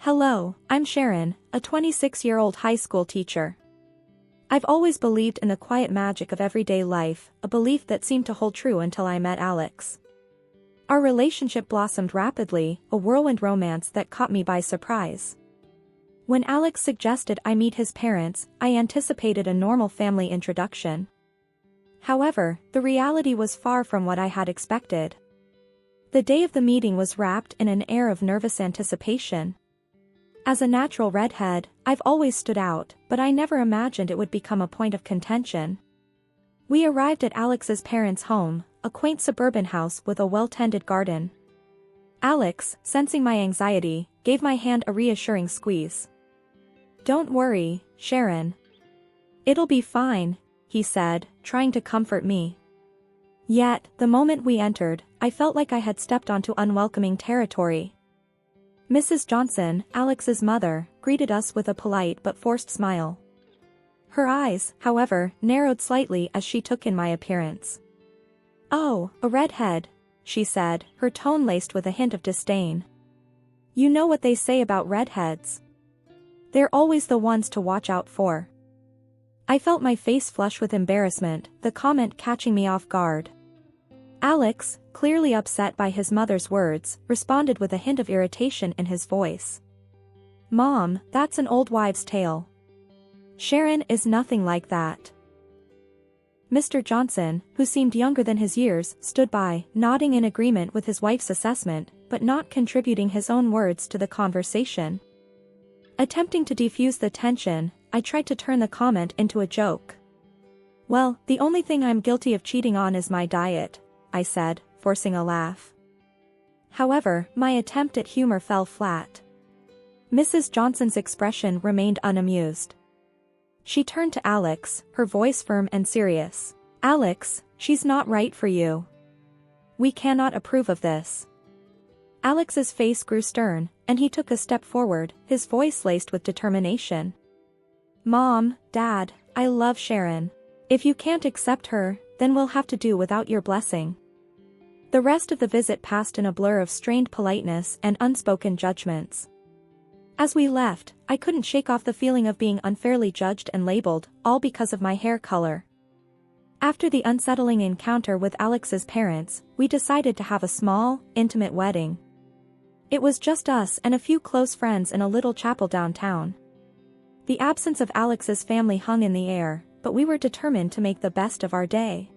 Hello, I'm Sharon, a 26-year-old high school teacher. I've always believed in the quiet magic of everyday life, a belief that seemed to hold true until I met Alex. Our relationship blossomed rapidly, a whirlwind romance that caught me by surprise. When Alex suggested I meet his parents, I anticipated a normal family introduction. However, the reality was far from what I had expected. The day of the meeting was wrapped in an air of nervous anticipation. As a natural redhead, I've always stood out, but I never imagined it would become a point of contention. We arrived at Alex's parents' home, a quaint suburban house with a well-tended garden. Alex, sensing my anxiety, gave my hand a reassuring squeeze. "Don't worry, Sharon. It'll be fine," he said, trying to comfort me. Yet, the moment we entered, I felt like I had stepped onto unwelcoming territory. Mrs. Johnson, Alex's mother, greeted us with a polite but forced smile. Her eyes, however, narrowed slightly as she took in my appearance. "Oh, a redhead," she said, her tone laced with a hint of disdain. "You know what they say about redheads. They're always the ones to watch out for." I felt my face flush with embarrassment, the comment catching me off guard. Alex, clearly upset by his mother's words, responded with a hint of irritation in his voice. "Mom, that's an old wives' tale. Sharon is nothing like that." Mr. Johnson, who seemed younger than his years, stood by, nodding in agreement with his wife's assessment, but not contributing his own words to the conversation. Attempting to defuse the tension, I tried to turn the comment into a joke. "Well, the only thing I'm guilty of cheating on is my diet," I said, forcing a laugh. However, my attempt at humor fell flat. Mrs. Johnson's expression remained unamused. She turned to Alex, her voice firm and serious. "Alex, she's not right for you. We cannot approve of this." Alex's face grew stern, and he took a step forward, his voice laced with determination. "Mom, Dad, I love Sharon. If you can't accept her, then we'll have to do without your blessing." The rest of the visit passed in a blur of strained politeness and unspoken judgments. As we left, I couldn't shake off the feeling of being unfairly judged and labeled, all because of my hair color. After the unsettling encounter with Alex's parents, we decided to have a small, intimate wedding. It was just us and a few close friends in a little chapel downtown. The absence of Alex's family hung in the air, but we were determined to make the best of our day.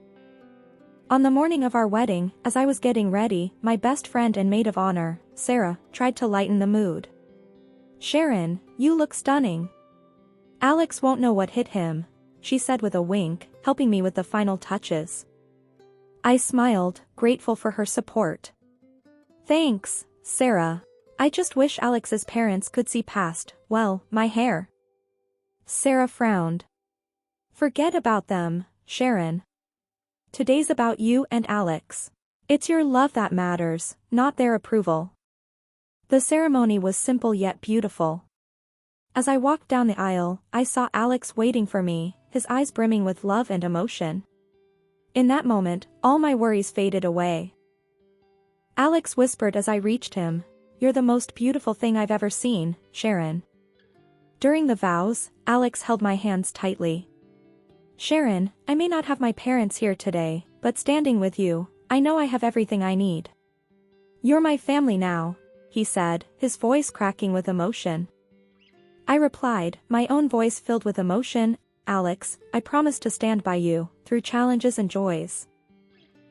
On the morning of our wedding, as I was getting ready, my best friend and maid of honor, Sarah, tried to lighten the mood. "Sharon, you look stunning. Alex won't know what hit him," she said with a wink, helping me with the final touches. I smiled, grateful for her support. "Thanks, Sarah. I just wish Alex's parents could see past, well, my hair." Sarah frowned. "Forget about them, Sharon. Today's about you and Alex. It's your love that matters, not their approval." The ceremony was simple yet beautiful. As I walked down the aisle, I saw Alex waiting for me, his eyes brimming with love and emotion. In that moment, all my worries faded away. Alex whispered as I reached him, "You're the most beautiful thing I've ever seen, Sharon." During the vows, Alex held my hands tightly. "Sharon, I may not have my parents here today, but standing with you, I know I have everything I need. You're my family now," he said, his voice cracking with emotion. I replied, my own voice filled with emotion, "Alex, I promise to stand by you, through challenges and joys.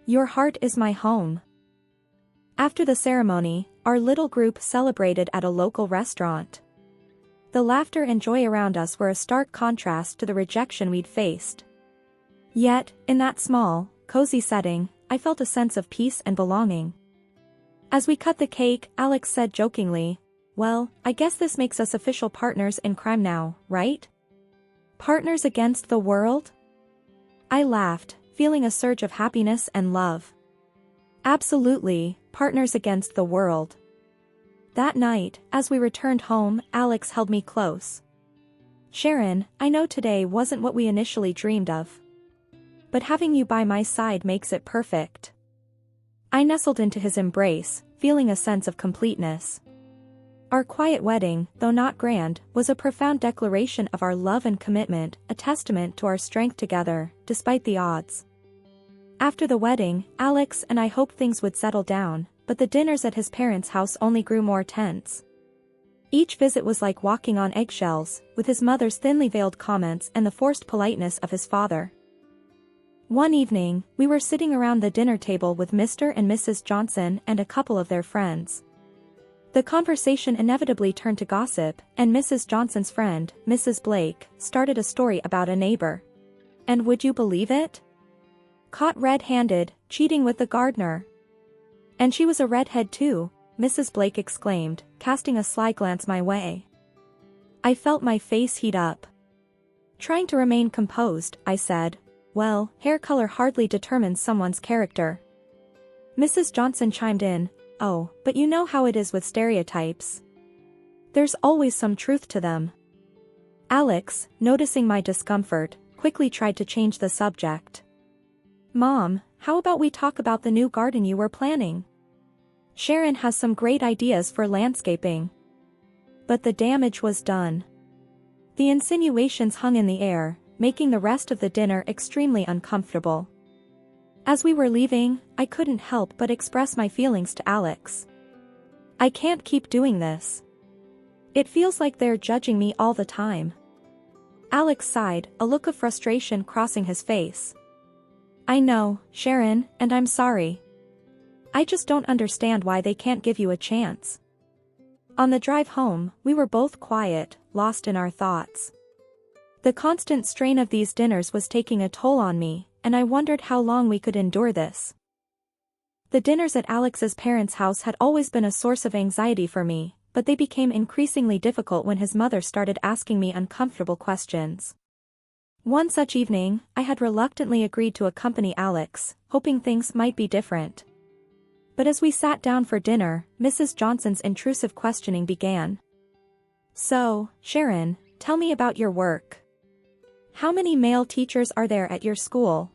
Your heart is my home." After the ceremony, our little group celebrated at a local restaurant. The laughter and joy around us were a stark contrast to the rejection we'd faced. Yet, in that small, cozy setting, I felt a sense of peace and belonging. As we cut the cake, Alex said jokingly, "Well, I guess this makes us official partners in crime now, right? Partners against the world?" I laughed, feeling a surge of happiness and love. "Absolutely, partners against the world." That night, as we returned home, Alex held me close. "Sharon, I know today wasn't what we initially dreamed of. But having you by my side makes it perfect." I nestled into his embrace, feeling a sense of completeness. Our quiet wedding, though not grand, was a profound declaration of our love and commitment, a testament to our strength together, despite the odds. After the wedding, Alex and I hoped things would settle down, but the dinners at his parents' house only grew more tense. Each visit was like walking on eggshells, with his mother's thinly veiled comments and the forced politeness of his father. One evening, we were sitting around the dinner table with Mr. and Mrs. Johnson and a couple of their friends. The conversation inevitably turned to gossip, and Mrs. Johnson's friend, Mrs. Blake, started a story about a neighbor. And would you believe it? Caught red-handed, cheating with the gardener. And she was a redhead too, Mrs. Blake exclaimed, casting a sly glance my way. I felt my face heat up. Trying to remain composed, I said, well, hair color hardly determines someone's character. Mrs. Johnson chimed in, oh, but you know how it is with stereotypes. There's always some truth to them. Alex, noticing my discomfort, quickly tried to change the subject. Mom, how about we talk about the new garden you were planning? Sharon has some great ideas for landscaping. But the damage was done. The insinuations hung in the air, making the rest of the dinner extremely uncomfortable. As we were leaving, I couldn't help but express my feelings to Alex. I can't keep doing this. It feels like they're judging me all the time. Alex sighed, a look of frustration crossing his face. I know, Sharon, and I'm sorry. I just don't understand why they can't give you a chance. On the drive home, we were both quiet, lost in our thoughts. The constant strain of these dinners was taking a toll on me, and I wondered how long we could endure this. The dinners at Alex's parents' house had always been a source of anxiety for me, but they became increasingly difficult when his mother started asking me uncomfortable questions. One such evening, I had reluctantly agreed to accompany Alex, hoping things might be different. But as we sat down for dinner, Mrs. Johnson's intrusive questioning began. So, Sharon, tell me about your work. How many male teachers are there at your school?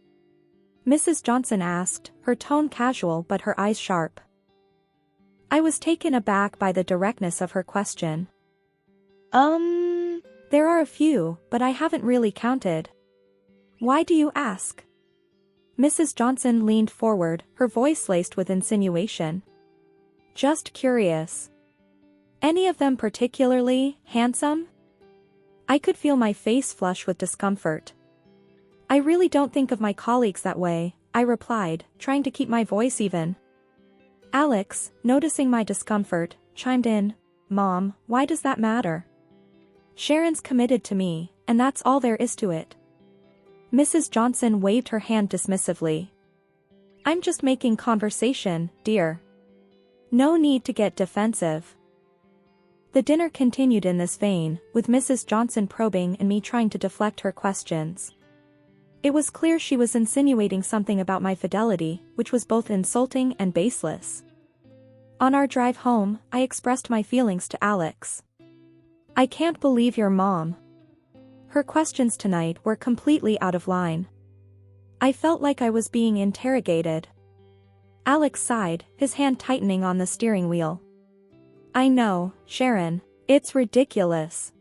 Mrs. Johnson asked, her tone casual but her eyes sharp. I was taken aback by the directness of her question. There are a few, but I haven't really counted. Why do you ask? Mrs. Johnson leaned forward, her voice laced with insinuation. Just curious. Any of them particularly handsome? I could feel my face flush with discomfort. I really don't think of my colleagues that way, I replied, trying to keep my voice even. Alex, noticing my discomfort, chimed in, Mom, why does that matter? Sharon's committed to me, and that's all there is to it. Mrs. Johnson waved her hand dismissively. I'm just making conversation, dear. No need to get defensive. The dinner continued in this vein, with Mrs. Johnson probing and me trying to deflect her questions. It was clear she was insinuating something about my fidelity, which was both insulting and baseless. On our drive home, I expressed my feelings to Alex. I can't believe your mom. Her questions tonight were completely out of line. I felt like I was being interrogated. Alex sighed, his hand tightening on the steering wheel. I know, Sharon, it's ridiculous.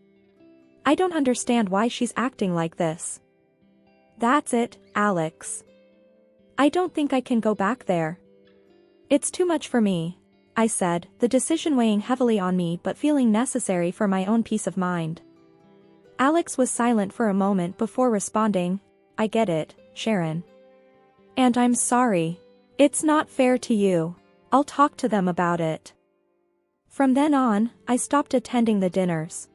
I don't understand why she's acting like this. That's it, Alex. I don't think I can go back there. It's too much for me, I said, the decision weighing heavily on me but feeling necessary for my own peace of mind. Alex was silent for a moment before responding, I get it, Sharon. And I'm sorry. It's not fair to you. I'll talk to them about it. From then on, I stopped attending the dinners.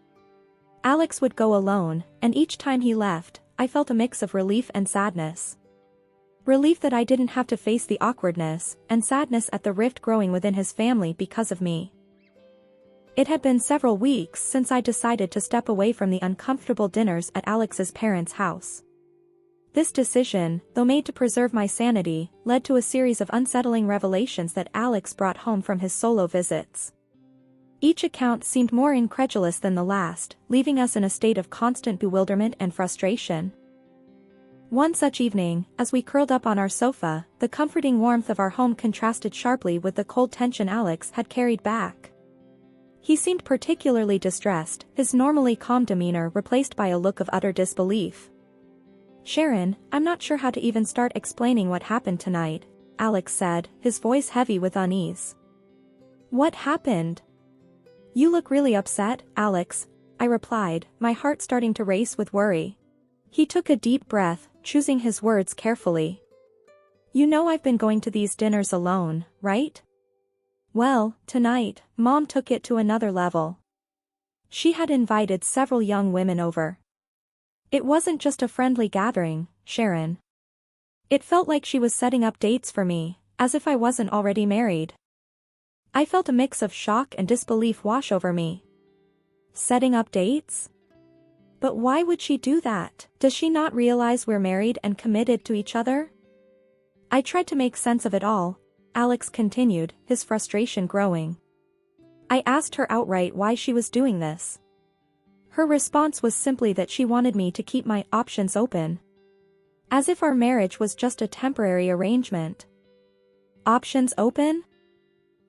Alex would go alone, and each time he left, I felt a mix of relief and sadness. Relief that I didn't have to face the awkwardness, and sadness at the rift growing within his family because of me. It had been several weeks since I decided to step away from the uncomfortable dinners at Alex's parents' house. This decision, though made to preserve my sanity, led to a series of unsettling revelations that Alex brought home from his solo visits. Each account seemed more incredulous than the last, leaving us in a state of constant bewilderment and frustration. One such evening, as we curled up on our sofa, the comforting warmth of our home contrasted sharply with the cold tension Alex had carried back. He seemed particularly distressed, his normally calm demeanor replaced by a look of utter disbelief. "Sharon, I'm not sure how to even start explaining what happened tonight," Alex said, his voice heavy with unease. "What happened?" "You look really upset, Alex," I replied, my heart starting to race with worry. He took a deep breath, choosing his words carefully. "You know I've been going to these dinners alone, right? Well, tonight, Mom took it to another level. She had invited several young women over. It wasn't just a friendly gathering, Sharon. It felt like she was setting up dates for me, as if I wasn't already married." I felt a mix of shock and disbelief wash over me. Setting up dates? But why would she do that? Does she not realize we're married and committed to each other? I tried to make sense of it all, Alex continued, his frustration growing. I asked her outright why she was doing this. Her response was simply that she wanted me to keep my options open. As if our marriage was just a temporary arrangement. Options open?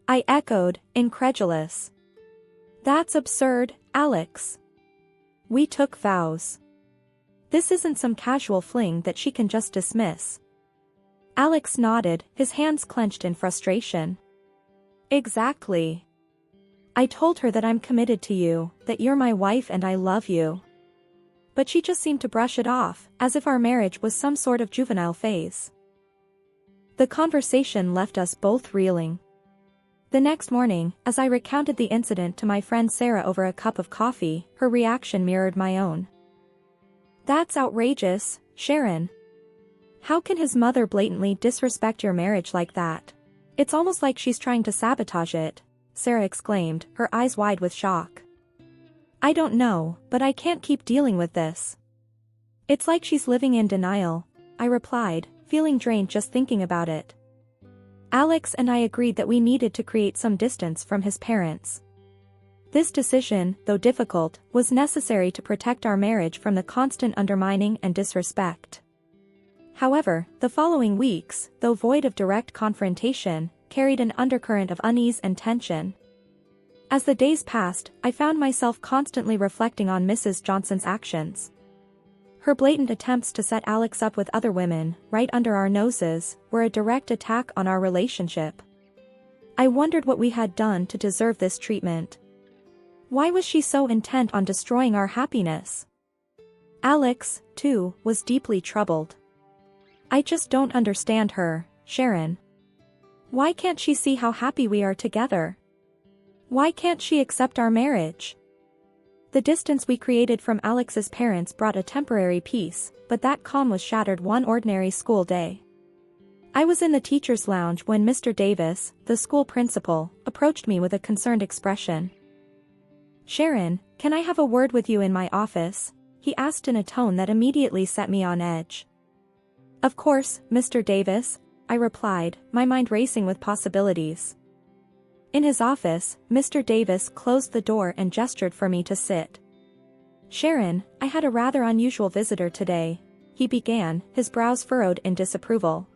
I echoed, incredulous. That's absurd, Alex. We took vows. This isn't some casual fling that she can just dismiss. Alex nodded, his hands clenched in frustration. Exactly. I told her that I'm committed to you, that you're my wife and I love you. But she just seemed to brush it off, as if our marriage was some sort of juvenile phase. The conversation left us both reeling. The next morning, as I recounted the incident to my friend Sarah over a cup of coffee, her reaction mirrored my own. "That's outrageous, Sharon. How can his mother blatantly disrespect your marriage like that? It's almost like she's trying to sabotage it," Sarah exclaimed, her eyes wide with shock. "I don't know, but I can't keep dealing with this. It's like she's living in denial," I replied, feeling drained just thinking about it. Alex and I agreed that we needed to create some distance from his parents. This decision, though difficult, was necessary to protect our marriage from the constant undermining and disrespect. However, the following weeks, though void of direct confrontation, carried an undercurrent of unease and tension. As the days passed, I found myself constantly reflecting on Mrs. Johnson's actions. Her blatant attempts to set Alex up with other women, right under our noses, were a direct attack on our relationship. I wondered what we had done to deserve this treatment. Why was she so intent on destroying our happiness? Alex, too, was deeply troubled. "I just don't understand her, Sharon. Why can't she see how happy we are together? Why can't she accept our marriage?" The distance we created from Alex's parents brought a temporary peace, but that calm was shattered one ordinary school day. I was in the teacher's lounge when Mr. Davis, the school principal, approached me with a concerned expression. "Sharon, can I have a word with you in my office?" he asked in a tone that immediately set me on edge. "Of course, Mr. Davis," I replied, my mind racing with possibilities. In his office, Mr. Davis closed the door and gestured for me to sit. "Sharon, I had a rather unusual visitor today," he began, his brows furrowed in disapproval.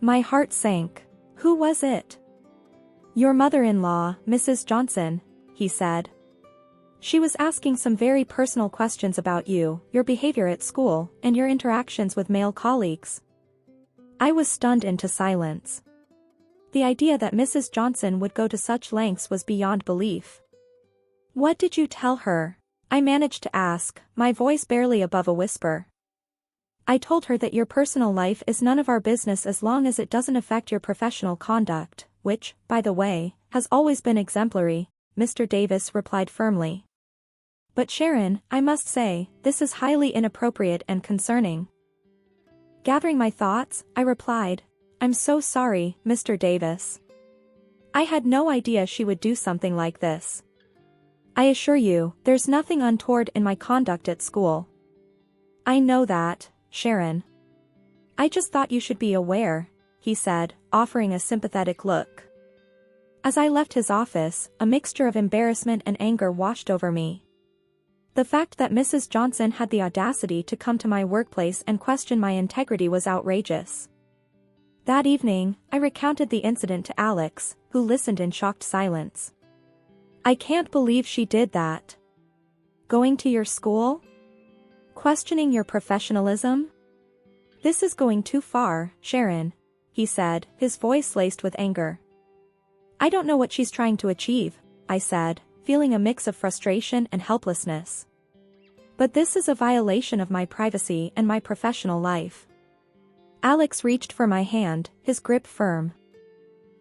My heart sank. "Who was it?" "Your mother-in-law, Mrs. Johnson," he said. "She was asking some very personal questions about you, your behavior at school, and your interactions with male colleagues." I was stunned into silence. The idea that Mrs. Johnson would go to such lengths was beyond belief. "What did you tell her?" I managed to ask, my voice barely above a whisper. "I told her that your personal life is none of our business as long as it doesn't affect your professional conduct, which, by the way, has always been exemplary," Mr. Davis replied firmly. "But Sharon, I must say, this is highly inappropriate and concerning." Gathering my thoughts, I replied, "I'm so sorry, Mr. Davis. I had no idea she would do something like this. I assure you, there's nothing untoward in my conduct at school." "I know that, Sharon. I just thought you should be aware," he said, offering a sympathetic look. As I left his office, a mixture of embarrassment and anger washed over me. The fact that Mrs. Johnson had the audacity to come to my workplace and question my integrity was outrageous. That evening, I recounted the incident to Alex, who listened in shocked silence. I can't believe she did that. Going to your school? Questioning your professionalism? This is going too far, Sharon, he said, his voice laced with anger. I don't know what she's trying to achieve, I said, feeling a mix of frustration and helplessness. But this is a violation of my privacy and my professional life. Alex reached for my hand, his grip firm.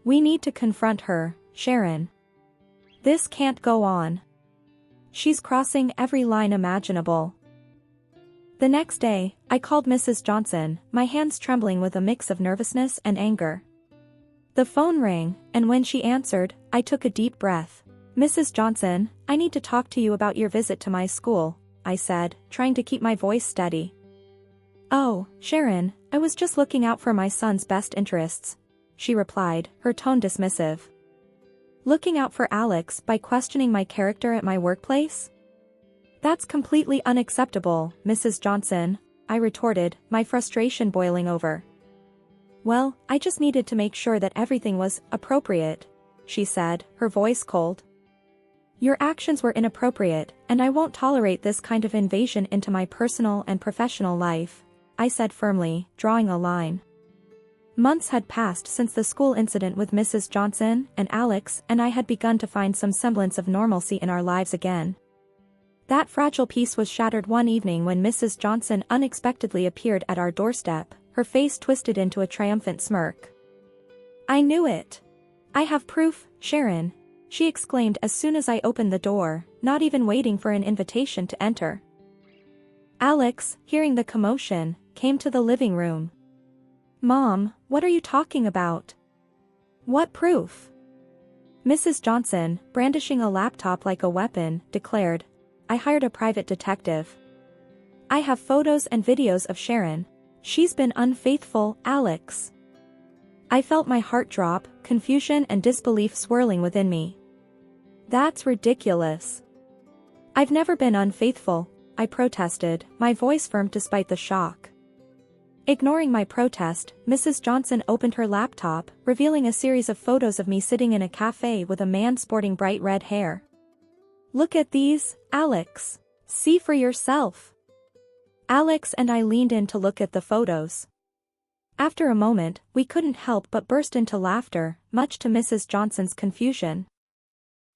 We need to confront her, Sharon. This can't go on. She's crossing every line imaginable. The next day, I called Mrs. Johnson, my hands trembling with a mix of nervousness and anger. The phone rang, and when she answered, I took a deep breath. Mrs. Johnson, I need to talk to you about your visit to my school, I said, trying to keep my voice steady. Oh, Sharon, I was just looking out for my son's best interests, she replied, her tone dismissive. Looking out for Alex by questioning my character at my workplace? That's completely unacceptable, Mrs. Johnson, I retorted, my frustration boiling over. Well, I just needed to make sure that everything was appropriate, she said, her voice cold. Your actions were inappropriate, and I won't tolerate this kind of invasion into my personal and professional life, I said firmly, drawing a line. Months had passed since the school incident with Mrs. Johnson, and Alex and I had begun to find some semblance of normalcy in our lives again. That fragile peace was shattered one evening when Mrs. Johnson unexpectedly appeared at our doorstep, her face twisted into a triumphant smirk. I knew it. I have proof, Sharon, she exclaimed as soon as I opened the door, not even waiting for an invitation to enter. Alex, hearing the commotion, came to the living room. Mom, what are you talking about? What proof? Mrs. Johnson, brandishing a laptop like a weapon, declared, I hired a private detective. I have photos and videos of Sharon. She's been unfaithful, Alex. I felt my heart drop, confusion and disbelief swirling within me. That's ridiculous. I've never been unfaithful, I protested, my voice firm despite the shock. Ignoring my protest, Mrs. Johnson opened her laptop, revealing a series of photos of me sitting in a cafe with a man sporting bright red hair. Look at these, Alex. See for yourself. Alex and I leaned in to look at the photos. After a moment, we couldn't help but burst into laughter, much to Mrs. Johnson's confusion.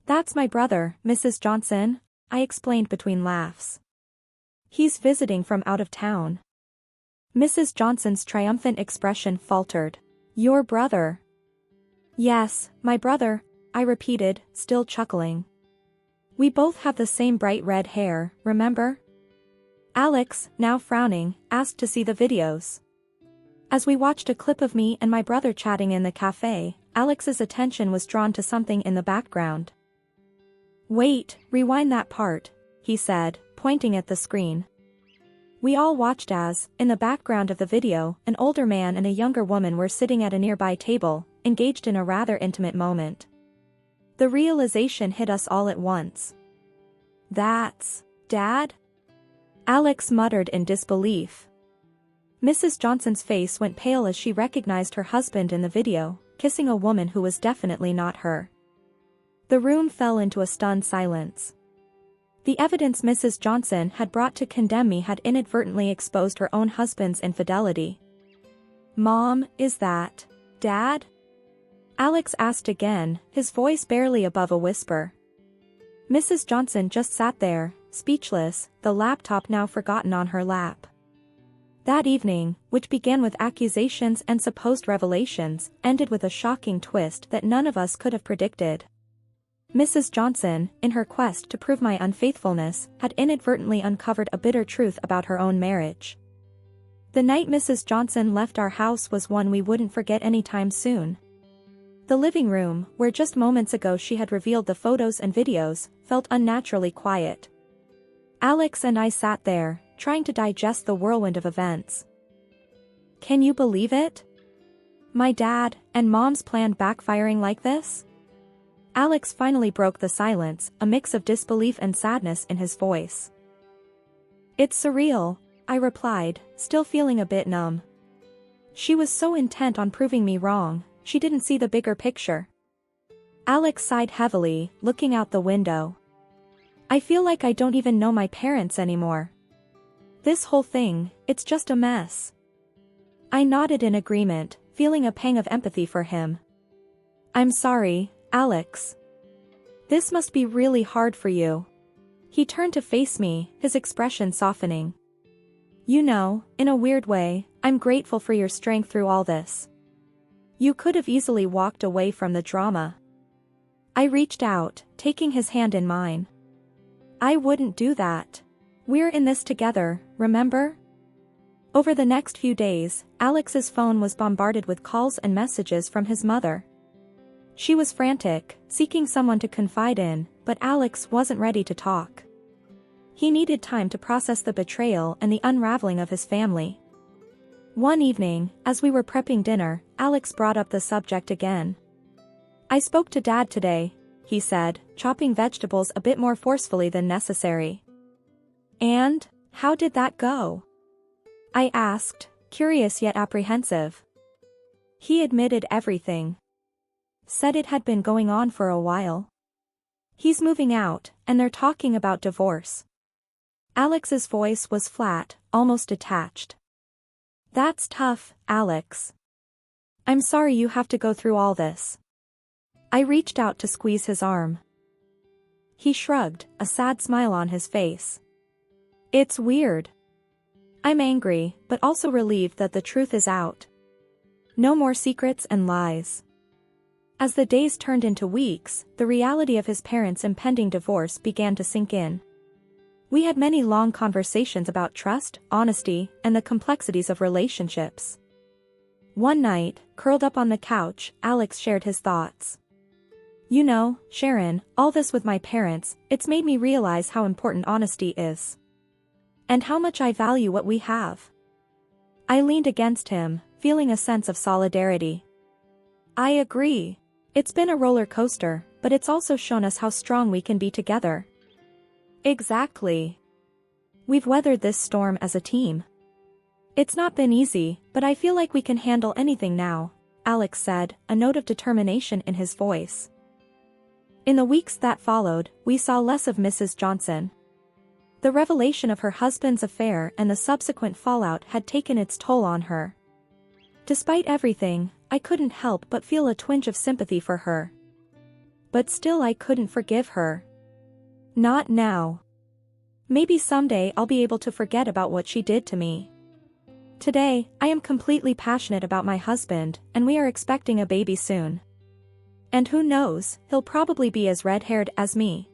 That's my brother, Mrs. Johnson, I explained between laughs. He's visiting from out of town. Mrs. Johnson's triumphant expression faltered. Your brother? Yes, my brother, I repeated, still chuckling. We both have the same bright red hair, remember? Alex, now frowning, asked to see the videos. As we watched a clip of me and my brother chatting in the cafe, Alex's attention was drawn to something in the background. Wait, rewind that part, he said, pointing at the screen. We all watched as, in the background of the video, an older man and a younger woman were sitting at a nearby table, engaged in a rather intimate moment. The realization hit us all at once. That's Dad? Alex muttered in disbelief. Mrs. Johnson's face went pale as she recognized her husband in the video, kissing a woman who was definitely not her. The room fell into a stunned silence. The evidence Mrs. Johnson had brought to condemn me had inadvertently exposed her own husband's infidelity. Mom, is that Dad? Alex asked again, his voice barely above a whisper. Mrs. Johnson just sat there, speechless, the laptop now forgotten on her lap. That evening, which began with accusations and supposed revelations, ended with a shocking twist that none of us could have predicted. Mrs. Johnson, in her quest to prove my unfaithfulness, had inadvertently uncovered a bitter truth about her own marriage. The night Mrs. Johnson left our house was one we wouldn't forget anytime soon. The living room, where just moments ago she had revealed the photos and videos, felt unnaturally quiet. Alex and I sat there, trying to digest the whirlwind of events. Can you believe it? My dad and Mom's plan backfiring like this? Alex finally broke the silence, a mix of disbelief and sadness in his voice. It's surreal, I replied, still feeling a bit numb. She was so intent on proving me wrong, she didn't see the bigger picture. Alex sighed heavily, looking out the window. I feel like I don't even know my parents anymore. This whole thing, it's just a mess. I nodded in agreement, feeling a pang of empathy for him. I'm sorry, Alex. This must be really hard for you. He turned to face me, his expression softening. You know, in a weird way, I'm grateful for your strength through all this. You could have easily walked away from the drama. I reached out, taking his hand in mine. I wouldn't do that. We're in this together, remember? Over the next few days, Alex's phone was bombarded with calls and messages from his mother. She was frantic, seeking someone to confide in, but Alex wasn't ready to talk. He needed time to process the betrayal and the unraveling of his family. One evening, as we were prepping dinner, Alex brought up the subject again. I spoke to Dad today, he said, chopping vegetables a bit more forcefully than necessary. And, how did that go? I asked, curious yet apprehensive. He admitted everything. Said it had been going on for a while. He's moving out, and they're talking about divorce. Alex's voice was flat, almost detached. That's tough, Alex. I'm sorry you have to go through all this. I reached out to squeeze his arm. He shrugged, a sad smile on his face. It's weird. I'm angry, but also relieved that the truth is out. No more secrets and lies. As the days turned into weeks, the reality of his parents' impending divorce began to sink in. We had many long conversations about trust, honesty, and the complexities of relationships. One night, curled up on the couch, Alex shared his thoughts. You know, Sharon, all this with my parents, it's made me realize how important honesty is. And how much I value what we have. I leaned against him, feeling a sense of solidarity. I agree. It's been a roller coaster, but it's also shown us how strong we can be together. Exactly. We've weathered this storm as a team. It's not been easy, but I feel like we can handle anything now, Alex said, a note of determination in his voice. In the weeks that followed, we saw less of Mrs. Johnson. The revelation of her husband's affair and the subsequent fallout had taken its toll on her. Despite everything, I couldn't help but feel a twinge of sympathy for her. But still I couldn't forgive her. Not now. Maybe someday I'll be able to forget about what she did to me. Today, I am completely passionate about my husband, and we are expecting a baby soon. And who knows, he'll probably be as red-haired as me.